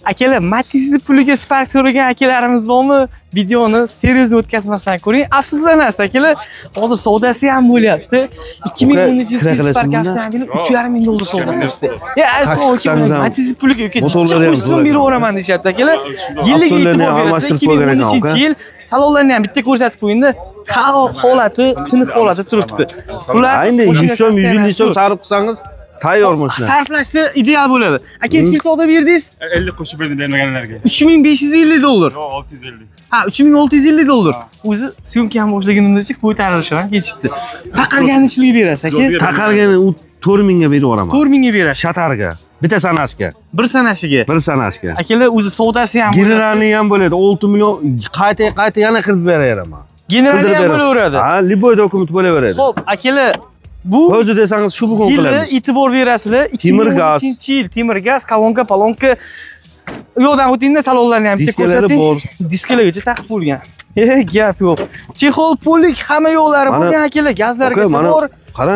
Akalar, Matiz'ni puliga Spark so'ragan akalarimiz bormi? Videoni seriyoz o'tkazmasdan ko'ring. Afsuslanasiz akalar, hozir savdosi ham bo'lyapti. 2010-yil Spark avtomobili $3,500 savdo qilishdi. Ya, aslo Matiz'ni puliga chiqishsin beraveraman deyapti akalar. Yillik e'tibor berasizlar, 2010-yil salonlarni ham bitta ko'rsatib qo'ying-da. Holati, tiniq holati turibdi. Xullas, endi 100 so'm, 150 so'm sarf qilsangiz tayyor mashina. Sarflashsa ideal bo'ladi. Aka, necha pul savdo berdingiz? 50 qo'shib berdim bermaganlarga. $3,550. Yo'q, 650. Ha, $3,650. O'zi syomka ham boshlaganimdacha ko'tarilishi ham kechibdi. Taqalganni ichiga berasiz aka. Taqalgani 4000 ga berib yuboraman. 4000 ga berasiz. Shatarga. Bitta sanashga. Bir sanashiga. Bir sanashga. Akalar, o'zi savdosi ham Generalni ham bo'ladi. 6 million qayta yana qilib beraveraman. Generalni ham bo'laveradi. Ha, liboy dokument bo'laveradi. Xo'p, akalar, bu o'zi desangiz shu bugun qilamiz. E'tibor berasizlar. 2010-yil temir gaz, kolonka, yo'qdan o'tingda salonlarni ham bitta ko'rsating. Diskalargacha taqib bo'lgan. Gap yo'q. Chexol polik hamma yo'llari bo'lgan akalar, gazlargacha bor. Qara,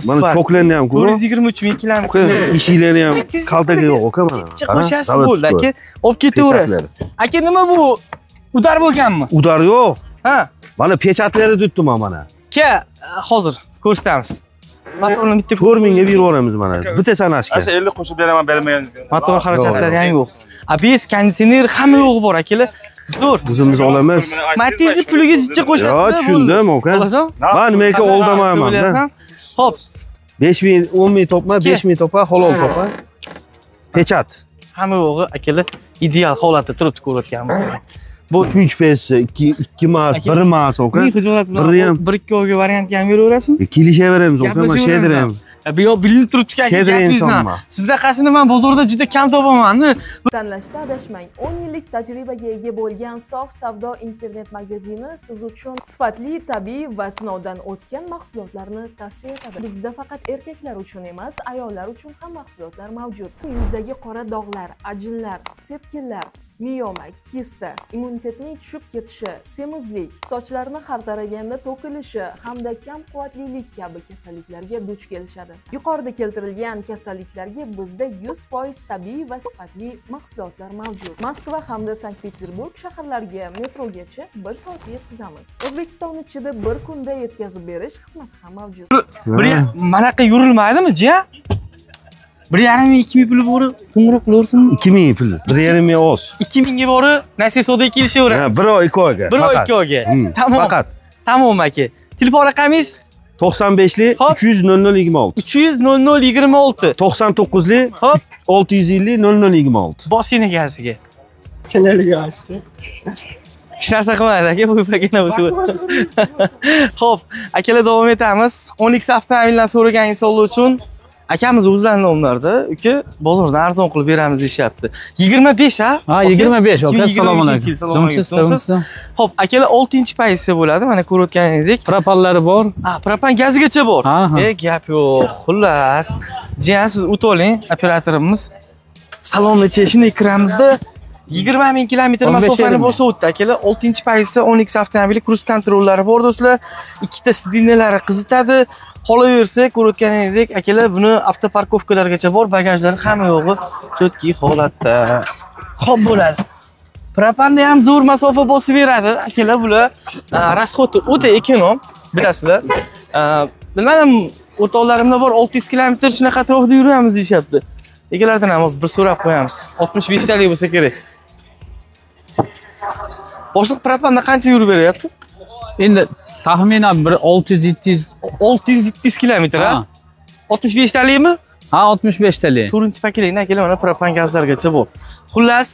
mana choklarni ham ko'ring. 423 kilometr. Eshiklarni ham kaltaga yo'q, aka mana. Qo'shasiz bo'ldi aka. Olib ketaverasiz. Aka, nima bu? Udar bo'lganmi? Udar yo'q. Ha. Mana pechatlari tutdim mana. Aka, hozir ko'rsatamiz. Motorni bitta 4000 ga berib yuboramiz mana. Bitta sanashga. Asha 50 qo'shib beraman, bermaganingizga. Motor xarajatlari ham yo'q. ABS, konditsioner hamma yo'g'i bor akalar. Zo'r. O'zimiz olamiz. Matiz'ni puliga jichcha qo'shasiz. Yo'q, tushundim, aka. Men nimaga oldamayman-da. Xo'p. 5000, 10000 topma, 5000 topma, halol topma. Pechat. Hamma yo'g'i akalar ideal holatda turibdi ko'rayotganimiz. Bu 3 pesi, 2 mas, 1 mas, aka. Bir-ikki oyga variantga ham beraverasizmi? Kelishaveramiz, aka, men shederim. Bilinib turibdi aka gapingizdan. Sizda qasini men bozorda juda kam topaman-da. Tanlashda adashmang. 10 yillik tajribaga ega bo'lgan Sof Savdo internet magazini siz uchun sifatli, tabiiy va sinovdan o'tgan mahsulotlarni tavsiya etadi. Bizda faqat erkaklar uchun emas, ayollar uchun ham mahsulotlar mavjud. Yuzdagi qora dog'lar, ajinlar, sepkillar, miyoma, kista, immunitetning tushib ketishi, semizlik, sochlarni har taraganda to'kilishi hamda kam quvvatlilik kabi kasalliklarga duch kelishadi. Yuqorida keltirilgan kasalliklarga bizda 100% tabiiy va sifatli mahsulotlar mavjud. Moskva hamda Sankt-Peterburg shaharlariga metrogacha 1 soatda yetkazamiz. O'zbekiston ichida bir kunda yetkazib berish xizmati ham mavjud. Manaqa yurilmaydimi, jiya? 1,5-2 puli bori qo'ng'iroq qilaversinmi? 2000 pul. 1,5 oz. 2000 ga bori Nasisoda kelishaveramiz. 1 oy 2 oyga. 1 oy 2 oyga. Tamom. Faqat. Tamom aka. Telefon raqamingiz 95lik 300 0026. 300 0026. 99lik 650 0026. Bosing egasiga. Kanaliga ochdi. Hech narsa qilmadi aka, bu plagin o'zi. Xo'p, akalar davom etamiz. 10x avtomobildan so'ragan insonlar uchun akamiz o'zlarining nomlarida, uka, bozordan arzon qilib beramiz deyapti. 25 ha? Ha, 25. Aka, assalomu alaykum. Xo'p, akalar 6-pozitsiya bo'ladi. Mana ko'rayotganingizdek, propanlari bor. Ha, propan gazigacha bor. Gap yo'q. Xullas, jiyan siz o't oling, operatorimiz. Salonni shunday kiramizda 20,000 kilometr masofani bo'lsa o'tdi akalar. 6-pozitsiya 10x avtomobili cruise kontrollari bor do'stlar. Ikkita sidinalari qizitadi. Qolaversa, ko'rayotganingizdek, akalar buni avtoparkovkalargacha bor, bagajlari hamma yo'g'i chotki holatda. Xo'p bo'ladi. Propanda ham zo'r masofa bosib beradi. Akalar bular rasxoti o'ta ekonom, bilasizlar. Bilmadim, o'rtoqlarimda bor 600 kilometr shunaqa atrofda yuramiz deyapti. Egalardan ham hozir bir so'rab qo'yamiz. 65 talik bo'lsa kerak. Boshliq propanda qancha yurib beryapti? Endi taxminan 600-700 kilometr ha? 65 talikmi? Ha, 65 talik. 4-paketlikdan akalar mana propan gazlargacha bor. Xullas,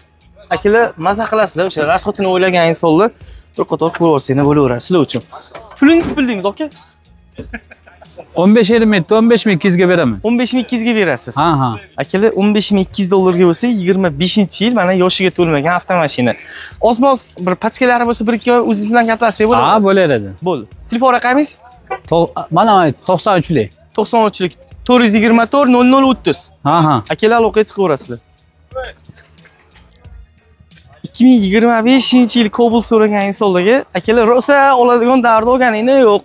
akalar maza qilasizlar, o'sha rasxotini o'ylagan insonlar to'rt-qator ko'rsanglar bo'laverasizlar uchun. Pulingizni bildingiz, aka? 15,200 ga beramiz. 15,200 ga berasiz. Ha. Akalar, $15,200 ga bo'lsa 25-yil mana yoshiga to'lmagan avtomashina. Ozmoz bir pachkalari bo'lsa 1-2 oy o'zingiz bilan gaplashsak bo'ladimi? Ha, bo'laveradi. Bo'ldi. Telefon raqamingiz? Mana 93lik. 93lik 424 0030. Ha. Akalar aloqaga chiqaverasizlar. 2025-yil Cobalt so'ragan insonlarga akalar rosa oladigan davrda olganingni yo'q.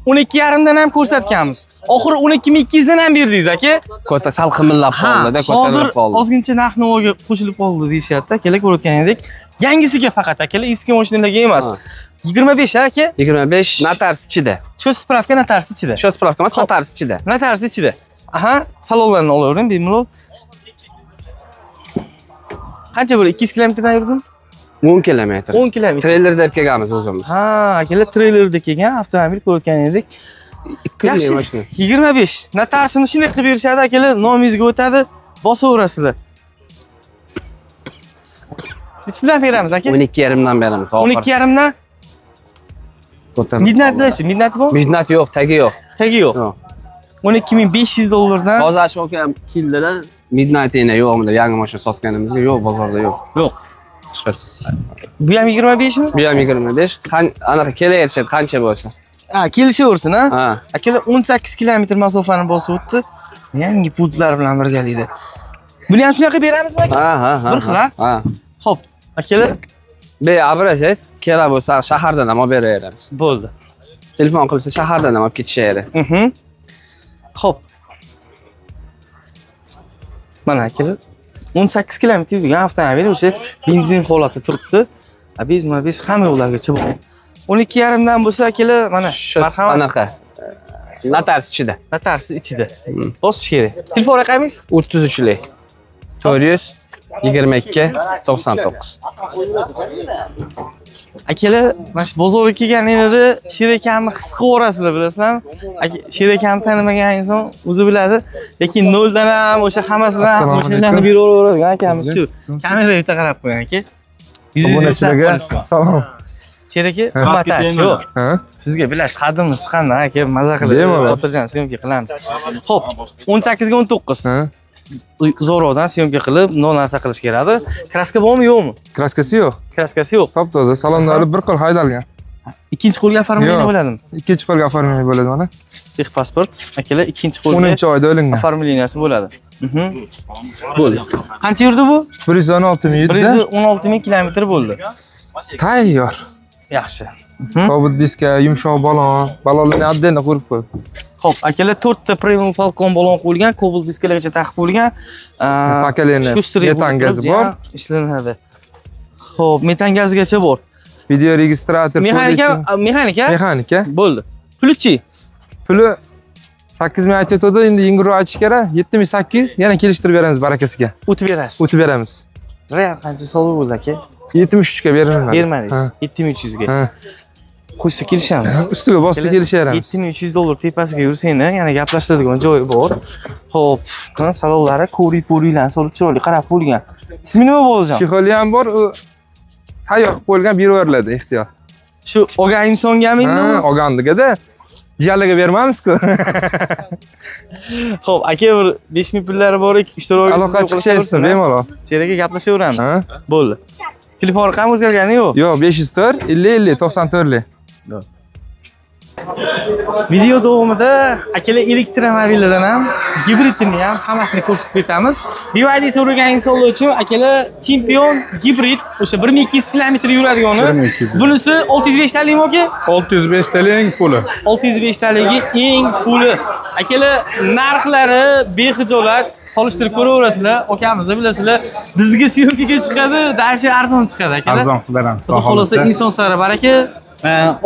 12,5 dan ham ko'rsatganmiz. Oxiri 12,200 dan ham berdingiz aka. Ko'ta sal qimillab qoldi-da, ko'tarilib qoldi. Hozir ozgincha narx-navoga qo'shilib qoldi deyishyapti. Akalar ko'rayotganingdek, yangisiga faqat akalar, eski mashinalarga emas. 25 aka? 25 notars ichida. Shu spravka notars ichida. Shu spravka emas, notars ichida. Notars ichida. Aha, salonlarni olavering bemalol. Qancha bo'ldi? 200 kilometrdan yurdim? 10 kilometr. 10 kilometr. Treylerda kelganmiz o'zimiz. Ha, akalar treylerda kelgan avtomobil ko'rayotganingdek. Yaxshi. 25. Notarsini shunday qilib berishadi akalar, nomingizga o'tadi, bosaverasizlar. Nech bilan beramiz aka? 12,5 dan beramiz. 12,5 dan? Midnight'chi? Midnight bormi? Midnight yo'q, tagi yo'q. Tagi yo'q. 12,500 dollardan. Hozir shu akam keldilar. Midnight yana yo'qmi deb yangi mashina sotganimizga yo'q, bozorda yo'q. Yo'q. Bu ham 25 mi? Bu ham 25. Anaqa kelaverishadi, qancha bo'lsa. Ha, kelishaversin, ha? Ha. Akalar 18 kilometr masofani bosib o'tdi. Yangi pultlar bilan birgalikda. Buni ham shunaqa beramizmi aka? Ha. Bir xil, ha? Ha. Xo'p, akalar, Abrasangiz, kerak bo'lsa shahardan ham olib beraveramiz. bo'ldi. Telefon qilsa shahardan ham olib ketishadi. Xo'p. Mana akalar, 18 kilometr yurgan avtomobil o'sha benzin holatda turibdi. Bez hamma yo'llargacha bor. 12,5 dan bo'lsa akalar, mana marhamat. Anaqa. Notars ichida. Notars ichida. Bosish kerak. Telefon raqamingiz? 33lik. 422 99. Akalar, mana shu bozorga kelganingizda Sherakamni his qilib bilasizlarmi? Sherakamni tanimagan inson o'zi biladi, lekin noldan ham o'sha hammasidan mashinalarni beraveradigan akamiz shu. Kameraga bitta qarab qo'ying aka. Obunachilarga salom. Sheraka, qimmat yo'q. Sizga bilasiz, qadimimiz qanday aka, maza qilib xotirjam syomka qilamiz. Xo'p, 18 ga 19. Zo'rodan syomka qilib, no narsa qilish kerak. Kraska bormi, yo'qmi? Kraskasi yo'q. Kraskasi yo'q. Top-toza, salonlari bir xil haydalgan. Ikkinchi qo'lga оформление bo'ladimi? Ikkinchi qo'lga оформление bo'ladi mana. Texpasport, akalar ikkinchi qo'lga 10-oyda olingan. оформленияsi bo'ladi. Bo'ldi. Qancha yurdi bu? 116 ming yurdi. 116 ming kilometr bo'ldi. Tayyor. Yaxshi. Kobud diska, yumshoq balonlarni addenni qurib qo'ydi. Xo'p, akalar 4 ta Premium Falcon balon qo'yilgan, Cobalt diskalargacha taqib qo'yilgan. Pakaleni metan gazi bor, ishlanadi. Xo'p, metan gazigacha bor. Video registrator, mexanika. Bo'ldi. Pulchi? Puli 8 ming aytadi, endi yengilroq aytish kerak. 7800 yana kelishtirib beramiz barakasiga. O'tib berasiz. O'tib beramiz. Real qancha so'm bo'ldi aka? 73 ga beraman. Bermadingiz. 7300 ga. Qo'ysa kelishamiz. Ustiga bossa kelishaveramiz. 7300 dollar tepasiga yursanglar, yana gaplashadigan joyi bor. Xo'p, salonlari ko'rik-po'riklarni solib chiroyli qarab qo'yilgan. Ismi nima bo'lgan? Chexoli ham bor, u tayyor qilib qo'yilgan, beraveriladi ehtiyot. Shu olgan insongami endi? Ha, olgandigada jalaga bermaymiz-ku. Xo'p, aka bir 5000 pullari bor ekan, 3 to'rtga aloqa chiqishsin, bemalol. Sheraka gaplashaveramiz. Bo'ldi. Telefon raqami o'zgargani yo'q? Yo'q, 504 50 50 94. Video davomida akalar elektromobillardan ham, gibridini ham hammasini ko'rsatib ketamiz. BYD so'ragan insonlar uchun akalar Champion gibrid o'sha 1200 kilometr yuradigani. Bunisi 605 talikmi aka? 605 talik fulli. 605 taligi eng fulli. Akalar narxlari bexijolat solishtirib ko'raverasizlar. Akamizni bilasizlar, bizga syomkaga chiqadi, dashi arzon chiqadi akalar. Arzon qilaramiz. Xohlasa inson sari baraka.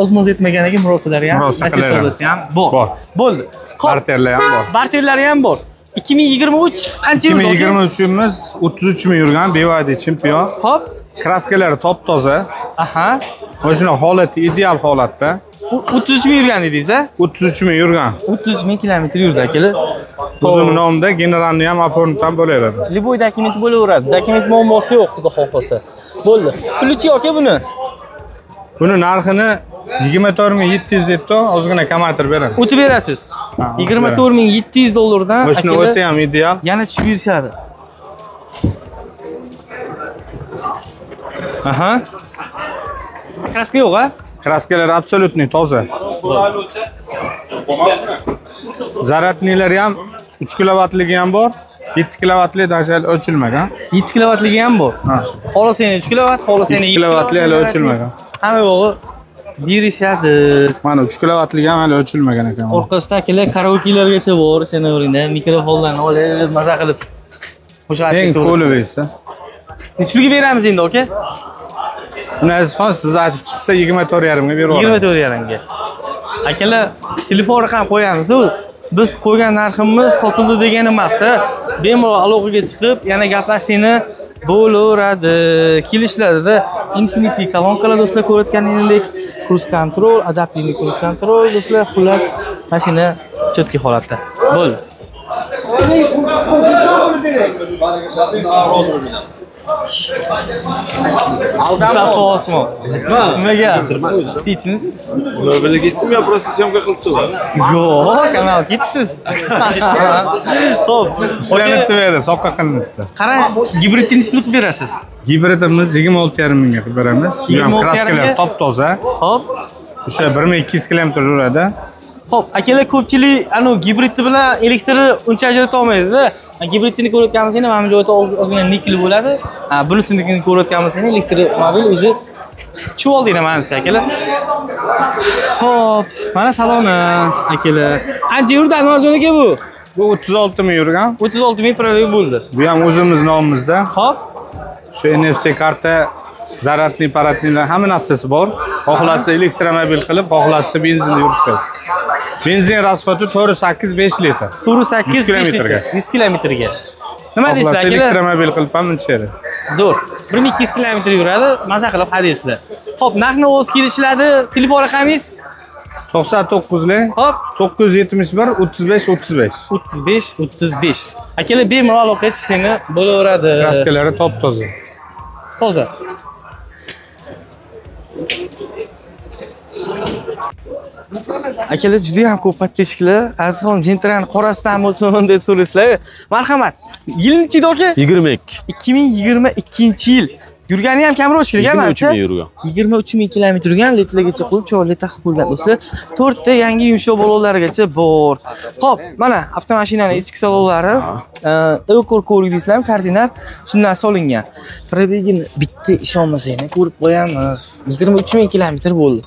Ozmoz etmaganiga murosalari ham, nasibasi ham bor. Bo'ldi. Barterlar ham bor. Barterlari ham bor. 2023 qancha yurdi? 2023-imiz 33 ming yurgan BYD Champion. Xo'p, Kraskalari top-toza. Aha. Mashina holati ideal holatda. 33 ming yurgan dedingiz, a? 33 ming yurgan. 30 ming kilometr yurdi akalar. O'zim nomda generalni ham oformdan bo'laveradi. Liboy dokument bo'laveradi. Dokument muammosi yo'q, xudo xohlasa. Bo'ldi. Pulchi aka buni? Buni narxini 24700 debdi, ozgina kamaytirib beraman. O'tib berasiz. 24700 dollardan mashina o'ta ham ideal. Yana tushib berishadi. Aha. Kraska yo'q, a? Kraskalar absolutniy toza. Zaratnilari ham 3 kilovatligi ham bor. 7 kilovatli dashal o'chilmagan. 7 kilovatligi ham bor. Xohlasang 3 kilovat, xohlasang 7 kilovatli hali o'chilmagan. Hamma yo'g'i berishadi. Mana 3 kilovatlik ham hali o'chilmagan ekan. Orqasida akalar karaokelargacha bor, senaveringda mikrofonlarni olib, maza qilib qo'shiq Eng qo'li esa. Necha pulga beramiz endi, aka? Uni azizxon siz aytib chiqsa 24,5 ga berib olamiz. 24,5 ga. Akalar, telefon raqam qo'yamiz. Biz qo'ygan narximiz sotildi degani emas-da. Bemalol aloqaga chiqib, yana gaplashishni bo'laveradi. Kelishlarda Infinity kolonkalar do'stlar ko'rayotganingizdek, cruise control, adaptivniy cruise control do'stlar, xullas mashina chotki holatda. Bo'ldi. Safo Osmon. Nimaga? Tinchmisiz? Birga ketdim yo, просто syomka qilib turdim. Yo'q, kanal ketisiz. Xo'p, Ishlanibdi berdi, soqqa qilinibdi. qarang, gibridni necha pul qilib berasiz? Gibridimiz 26,5 mingga qilib beramiz. Bu ham kraskalar top-toza. Xo'p. O'sha 1200 kilometr yuradi. Xo'p, akalar ko'pchilik gibridni bilan elektrni uncha ajrata olmaydi-da. Gibridni ko'rayotganimiz endi mana bu joyda ozgina nikel bo'ladi. Bunisini ko'rayotganimiz endi elektromobil o'zi chuval deyman menimcha akalar. Xo'p, mana saloni akalar. Qancha yurdi Anvarjon aka bu? Bu 36 ming yurgan. 36 ming probeg bo'ldi. Bu ham o'zimiz nomimizda. Xo'p. Shu NFC karta, zaratniy, paratniy hamma narsasi bor. Xohlasa elektromobil qilib, xohlasa benzinda yurishadi. Benzin rasxoti 4,8-5 litr. 4,8 kilometrga. 100 kilometrga. Nima deysizlar Xohlasa akalar? elektromobil qilib ham minishadi. Zo'r. 1200 kilometr yuradi, maza qilib hadislar. Xo'p, narxni o'z kelishiladi. Telefon raqamingiz? 99lik. Hop, 971 35 35. 35 35. Akalar bemalol aloqa chiqsangiz bo'laveradi. Kraskalari top-toza. Toza. Akalar juda ham ko'p подписчикlar, azizxon jentrani qorasidan bo'lsin deb so'raysizlar. Marhamat. Yil nechi edi aka? 22. 2022-yil. Yurgani ham kamroq kelgan, 23 ming yurgan. 23 ming kilometr yurgan, litlagacha qo'yib, chorli taqib qo'ygan do'stlar. 4 ta yangi yumshoq balolargacha bor. Xo'p, mana avtomashinaning ichki salonlari, Eukor ko'rgizlar, koordinar shundan solingan. Probegini bitta ishonmasanglar ko'rib qo'yamiz. 23 ming kilometr bo'ldi.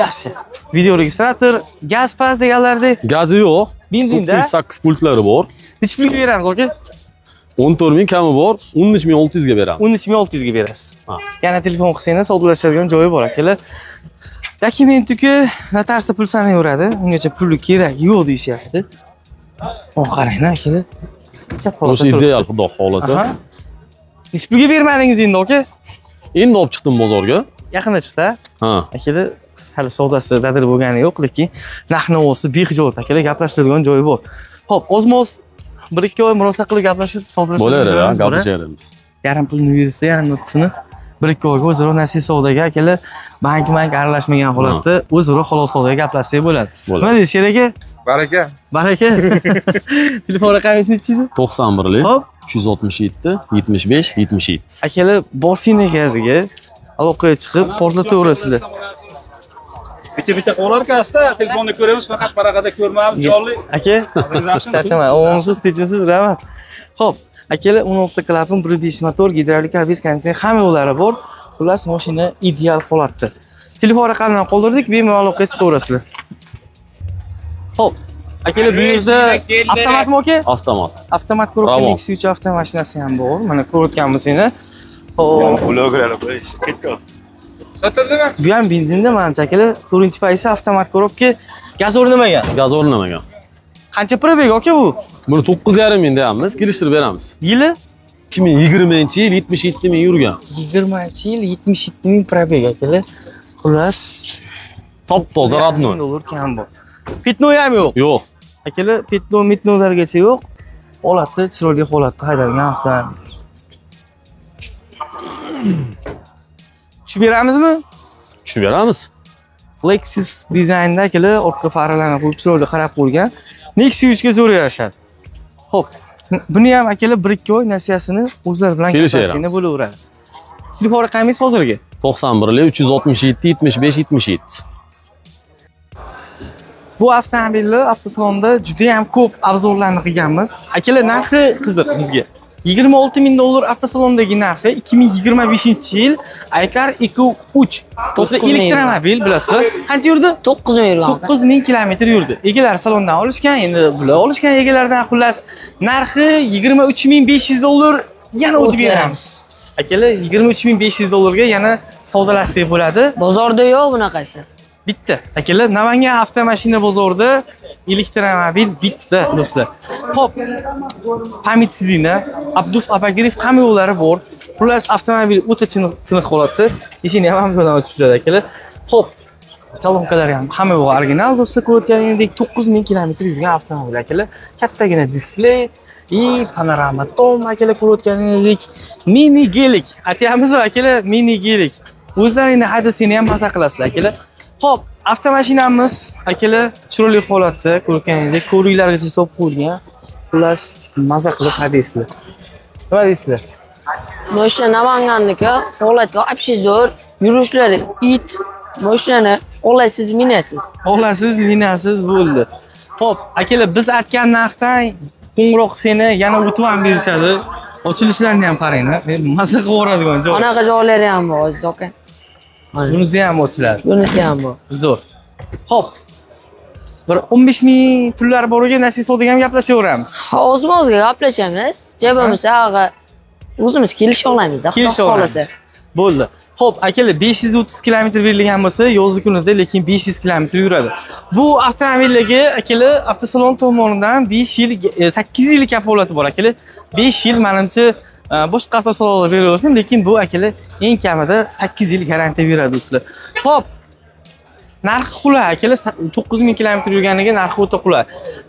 Yaxshi. Video registrator, gaz pas deganlardek. Gazi yo'q. Benzinda 8 pultlari bor. Necha pulga beramiz aka? 14 ming kami bor, 13,600 ga beramiz. 13,600 ga berasiz. Yana telefon qilsangiz savdolashadigan joyi bor akalar. Dokument-ku notarsda pul sanaveradi. Ungacha pul kerak yo'q deyishyapti. Qaranglar akalar. Chat holatda O'sha ideal xudo xolasa. Necha pulga bermadingiz endi aka? Endi olib chiqdim bozorga. Yaqinda chiqdi. Ha. Akalar hali savdosi dadil bo'lgani yo'q, lekin narx-navosi behijolat akalar, gaplashadigan joyi bor. Xo'p, o'zimiz 1-2 oy murosa qilib gaplashib savdolashadigan joyimiz bor. Gaplashamiz. Yarim pulni bersa, yarim o'ttisini 1-2 oyga o'zaro nasiya savdoga akalar, bank aralashmagan holatda o'zaro xolos savdoga gaplashsak bo'ladi. Nima deysiz kerak aka? Baraka. Baraka. Telefon raqamingiz nechi edi? 91lik. Hop, 367 75 77. akalar bosing gaziga aloqaga chiqib portlataverasizlar. Bitta qo'larkasida telefonni ko'ramiz, faqat varaqada ko'rmaymiz, jonli. Aka, charchaman, o'g'limsiz, tinchmisiz, rahmat. Xo'p, akalar 16 klapin, 1.5 motor, gidravlik, abs konditsioner hamma yo'llari bor. Xullas, mashina ideal holatda. Telefon raqamini qoldirdik, bemalol aloqaga chiqaverasizlar. Xo'p, akalar bu yerda avtomatmi aka? Avtomat. Avtomat ko'rib, Nexus avtomashinasi ham bor. Mana ko'rayotganmiz seni. Xo'p, Blogerlar qo'yish. Ketgan. Sotildimi? Bu ham benzinda menimcha akalar, 4-paysi avtomat ko'ribki, gaz o'rnamagan. Gaz o'rnamagan. Qancha probeg aka bu? Buni 9,5 ming deyapmiz, kelishtirib beramiz. Yili 2020-yil 77 ming yurgan. 20-yil 77 ming probeg akalar. Xullas, Top-toza radnoy. $10 kam bor. Petnoy ham yo'q. Yo'q. Akalar, petnoylargacha yo'q. Holati chiroyli holatda haydalgan avtomobil. Tushib beramizmi? Tushib beramiz. Lexus dizaynda akalar orqa faralarni qo'yib chiroyli qarab qo'ygan. Nexus ga zo'r yarashadi. Xo'p, buni ham akalar 1-2 oy nasiyasini o'zlari bilan gaplashishni bo'laveradi. Telefon raqamingiz hozirgi? 91lik 367 75 77. Bu avtomobilni avtosalonda juda ham ko'p obzorlarni qilganmiz. Akalar narxi qiziq bizga. $26,000 avtosalondagi narxi 2025-yil Aykar EQ3. Do'stlar, elektromobil bilasizlar, qancha yurdi? 9,000 yurgan. 9,000 kilometr yurdi. Egalar salondan olishgan, endi bular olishgan egalardan xullas narxi $23,500 yana o'tib beramiz. Akalar, $23,500 ga yana savdolashsak bo'ladi. Bozorda yo'q bunaqasi. Bitta. Akalar, Namangan avtomashina bozorida elektromobil bitta do'stlar. Xo'p, Pamitsidina, Abduf Abagirov hamma yo'llari bor. Xullas avtomobil o'ta tiniq holatda. Eshikni ham hammadan ochib turadi akalar. Xo'p, kolonkalari ham hamma yo'q original do'stlar. Ko'rayotganingdek 9,000 kilometr yurgan avtomobil akalar. Kattagina displey, panorama tom akalar, ko'rayotganingdek mini gelik. Aytamiz akalar, mini gelik. O'zlaringni hadisini ham maza qilasizlar akalar. Xo'p, avtomashinamiz akalar chiroyli holatda, ko'rayotganingdek ko'riklargacha solib qo'yilgan. Xullas, maza qilib hadislar. Nima deysizlar? Mashina Namanganniki, holati вообще zo'r, yurishlari it. Mashinani olasiz, minasiz. Olasiz, minasiz bo'ldi. Xo'p, akalar biz aytgan narxdan qo'ng'iroq seni yana o'tib ham berishadi. Ochilishlarni ham qaranglar. Maza qilib yuboradigan joy. Anaqa joylari ham bor, aziz aka. Bunisi ham ochiladi. Bunisi ham bor. Zo'r. Xo'p. Bir 15,000 pullar boriga nasib savdoga ham gaplashaveramiz. O'zimizga gaplashamiz. Jabimizga o'zimiz kelisha olamiz-da, xudo xolasa. Bo'ldi. Xo'p, akalar 530 kilometr berilgan bo'lsa, yozgi kunida lekin 500 kilometr yuradi. Bu avtomobillarga akalar avtosalon tomonidan 5 yil 8 yil kafolati bor akalar. 5 yil menimcha boshqa avtosalonlar beraversin, lekin bu akalar eng kamida 8 yil garantiya beradi do'stlar. Xo'p. Narxi qulay akalar, 9,000 kilometr yurganiga narxi o'ta qulay.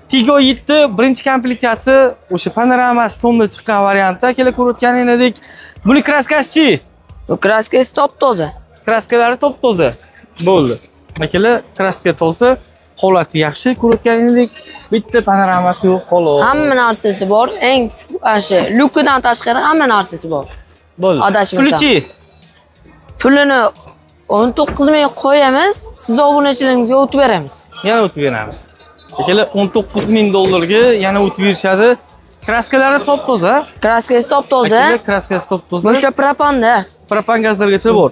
Tigo 7 birinchi komplektatsiya, o'sha panorama stomda chiqqan variantda akalar ko'rayotganingdek, buni kraskasi-chi? Bu kraskasi top-toza. Kraskalari top-toza. Bo'ldi. Akalar, kraska toza, holati yaxshi, ko'rayotganingdek, bitta panoramasi yo'q, xolos. Hamma narsasi bor, eng o'sha lukidan tashqari hamma narsasi bor. Bo'ldi. Puli-chi? Pulini 19,000 qo'yamiz, siz obunachilaringizga o'tib beramiz. Yana o'tib beramiz. Akalar, $19,000 ga yana o'tib berishadi. Kraskalari top-toza. Kraskasi top-toza. Akalar, kraskasi top-toza. O'sha propanda. Propan gazlargacha bor.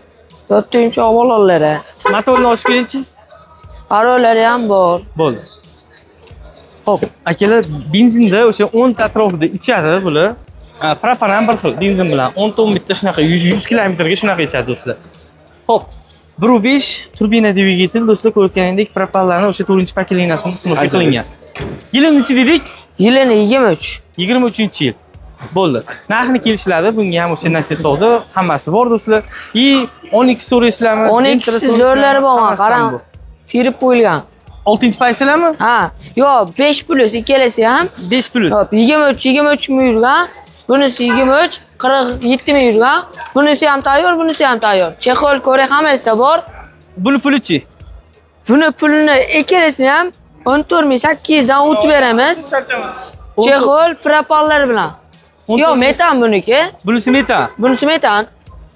To'rtta yumshoq bolalar. Motorni ochib beringchi. Parolari ham bor. Bo'ldi. Xo'p, akalar, benzinda o'sha 10 ta atrofida ichadi bular. Propan ham bir xil, benzin bilan 10 ton bitta shunaqa 100 kilometrga shunaqa ichadi do'stlar. Xo'p, 1.5 turbina dvigatel do'stlar, ko'rayotganingdek propanlarning o'sha 4-pakelinasini ustunovka qilingan. Yili nechi dedik? Yilini 23. 23-yil. Bo'ldi. Narxini kelishiladi. Bunga ham o'sha nasib savdo hammasi bor do'stlar. 12 so'raysizlarmi? 12 zo'rlari bormi? Qarang. Terib qo'yilgan. 6-paysizlarmi? Ha, yo'q, 5 plus ikkalasi ham. 5 plus. Hop, 23 ming yurgan. Bunisi 23, 47 ming yurgan. Bunisi ham tayyor, bunisi ham tayyor. Chexol, ko'rak hammasida bor. Buni pulichi? Buni pulini ikkalasi ham 14,800 dan o'tib beramiz. Chexol propanlar bilan. Yo'q, metan buniki. Bunisi metan. Bunisi metan.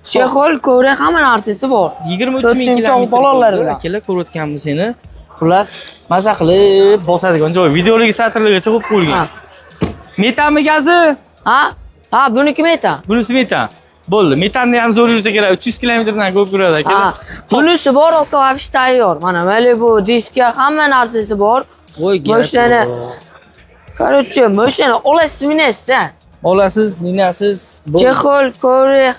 Chexol, ko'rak hamma narsasi bor. 23,000 kilometr bolalar bilan. Akalar ko'rayotganmiz seni. Xullas, maza qilib bosadigan joy. Videolarga satrlargacha qo'yib qo'yilgan. Metanmi gazi? Ha, buniki metan. Bunisi metan. Bo'ldi. Metanni ham zo'r yursa kerak. 300 kilometrdan ko'p yuradi akalar. Bunisi bor, oqavish tayyor. Mana bu diska hamma narsasi bor. Mashinani Короче, mashinani olasiz, minasiz-da. Olasiz, minasiz. Chexol, ko'rak.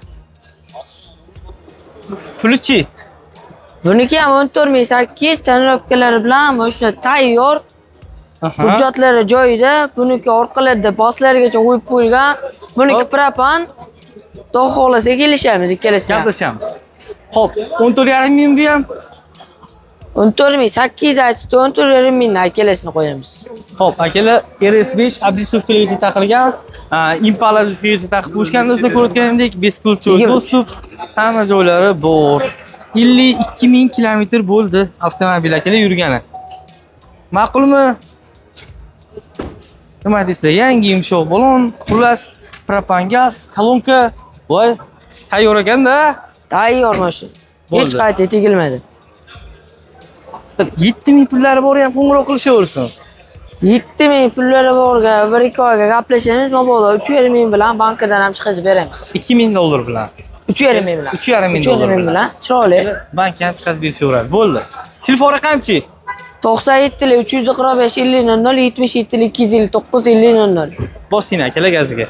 Pulichi? Buniki ham 14,800 tonirovkalari bilan mashina tayyor. Hujjatlari joyida, buniki orqalarida paslargacha qo'yib qo'yilgan. Buniki propan. Xudo xolasa kelishamiz ikkalasi. Gaplashamiz. Xo'p, 14,5 ming bu ham. 14,800 aytdi, 14,5 mingdan ikkalasini qo'yamiz. Xo'p, akalar, RS5 ablisovkalargacha taqilgan, Impala diskigacha taqib qo'yishgan do'stlar, ko'rayotganingdek, beskulchoy dostуп, hamma joylari bor. 52,000 kilometr bo'ldi avtomobil akalar yurgani. Ma'qulmi? Nima deysizlar? Yangi yumshoq balon, xullas, propan gaz, kolonka, voy, tayyor ekan-da. Tayyor mashina. Hech qayta tegilmadi. 7,000 pullari bor ham qo'ng'iroq qilishaversin. 7000 pullari borga, 1-2 oyga gaplashamiz, mabodo 3,5 ming bilan bankadan ham chiqazib beramiz. 2000 dollar bilan. 3,5 ming bilan. 3,5 ming dollar bilan. Chiroyli. Bankka ham chiqazib bersaveradi. Bo'ldi. Telefon raqamchi? 97 345 50 00 77 259 50 00. Bosing akalar gaziga.